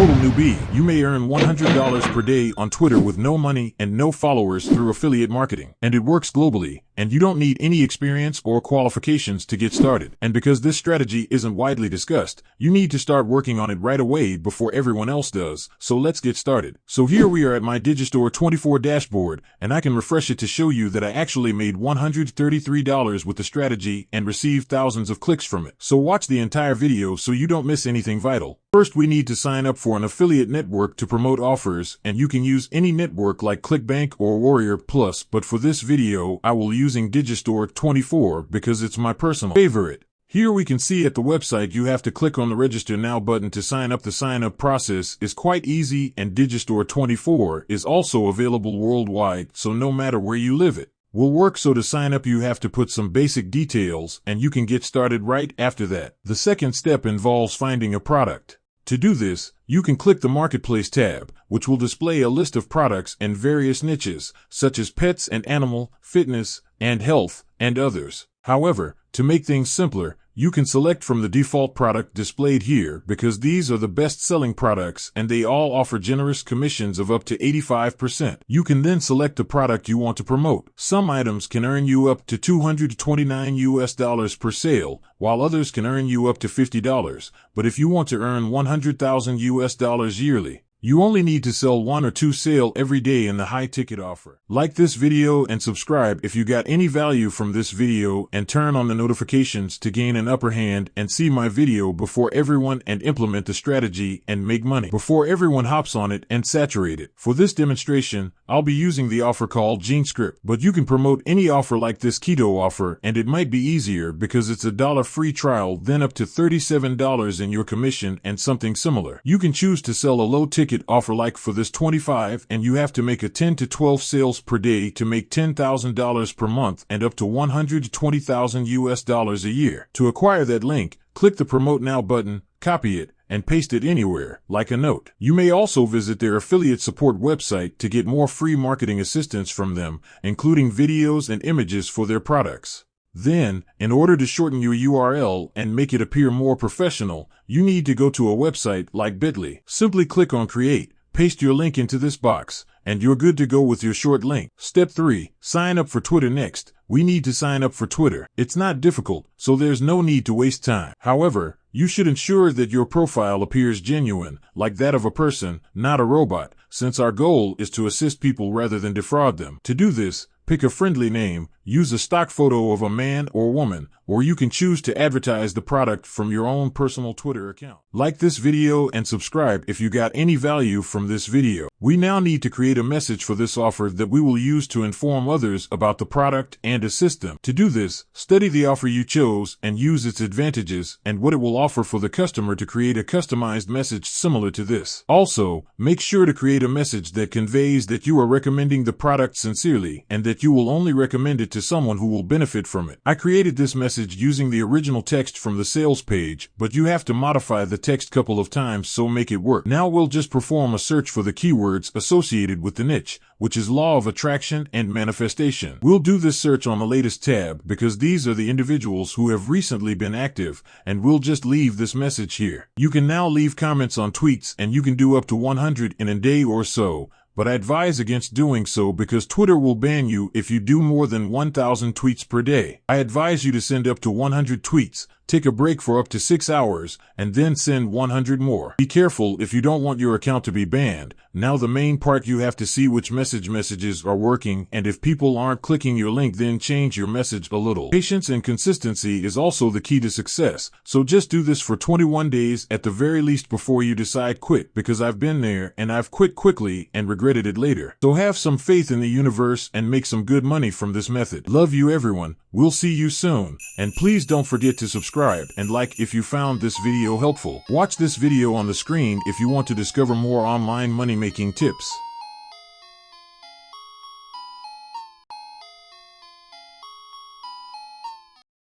total newbie, you may earn $100 per day on Twitter with no money and no followers through affiliate marketing. And it works globally, and you don't need any experience or qualifications to get started. And because this strategy isn't widely discussed, you need to start working on it right away before everyone else does. So let's get started. So here we are at my Digistore 24 dashboard, and I can refresh it to show you that I actually made $133 with the strategy and received thousands of clicks from it. So watch the entire video so you don't miss anything vital. First, we need to sign up for an affiliate network to promote offers, and you can use any network like ClickBank or Warrior Plus, but for this video, I will using Digistore 24 because it's my personal favorite. Here we can see at the website you have to click on the Register Now button to sign up. The sign-up process is quite easy, and Digistore 24 is also available worldwide, so no matter where you live it will work. So to sign up you have to put some basic details, and you can get started right after that. The second step involves finding a product. To do this, you can click the Marketplace tab, which will display a list of products in various niches, such as pets and animal, fitness, and health, and others. However, to make things simpler, you can select from the default product displayed here because these are the best-selling products and they all offer generous commissions of up to 85%. You can then select the product you want to promote. Some items can earn you up to $229 per sale, while others can earn you up to $50. But if you want to earn $100,000 yearly, you only need to sell 1 or 2 sales every day in the high-ticket offer. Like this video and subscribe if you got any value from this video, and turn on the notifications to gain an upper hand and see my video before everyone and implement the strategy and make money before everyone hops on it and saturate it. For this demonstration, I'll be using the offer called GeneScript, but you can promote any offer like this keto offer, and it might be easier because it's a $1 free trial, then up to $37 in your commission and something similar. You can choose to sell a low-ticket offer like for this 25, and you have to make a 10 to 12 sales per day to make $10,000 per month and up to $120,000 a year. To acquire that link, click the Promote Now button, copy it, and paste it anywhere, like a note. You may also visit their affiliate support website to get more free marketing assistance from them, including videos and images for their products. Then, in order to shorten your URL and make it appear more professional, you need to go to a website like Bitly. Simply click on Create, paste your link into this box, and you're good to go with your short link. Step 3. Sign up for Twitter. Next, we need to sign up for Twitter. It's not difficult, so there's no need to waste time. However, you should ensure that your profile appears genuine, like that of a person, not a robot, since our goal is to assist people rather than defraud them. To do this, pick a friendly name, use a stock photo of a man or woman, or you can choose to advertise the product from your own personal Twitter account. Like this video and subscribe if you got any value from this video. We now need to create a message for this offer that we will use to inform others about the product and assist them. To do this, study the offer you chose and use its advantages and what it will offer for the customer to create a customized message similar to this. Also, make sure to create a message that conveys that you are recommending the product sincerely and that you will only recommend it to someone who will benefit from it. I created this message using the original text from the sales page, but you have to modify the text a couple of times so make it work. Now we'll just perform a search for the keywords associated with the niche, which is law of attraction and manifestation. We'll do this search on the latest tab because these are the individuals who have recently been active, and we'll just leave this message here. You can now leave comments on tweets, and you can do up to 100 in a day or so, but I advise against doing so because Twitter will ban you if you do more than 1,000 tweets per day. I advise you to send up to 100 tweets, take a break for up to 6 hours, and then send 100 more. Be careful if you don't want your account to be banned. Now the main part, you have to see which messages are working, and if people aren't clicking your link, then change your message a little. Patience and consistency is also the key to success, so just do this for 21 days at the very least before you decide quit, because I've been there and I've quit quickly and regretted it later. So have some faith in the universe and make some good money from this method. Love you everyone. We'll see you soon, and please don't forget to subscribe and like if you found this video helpful. Watch this video on the screen if you want to discover more online money-making tips.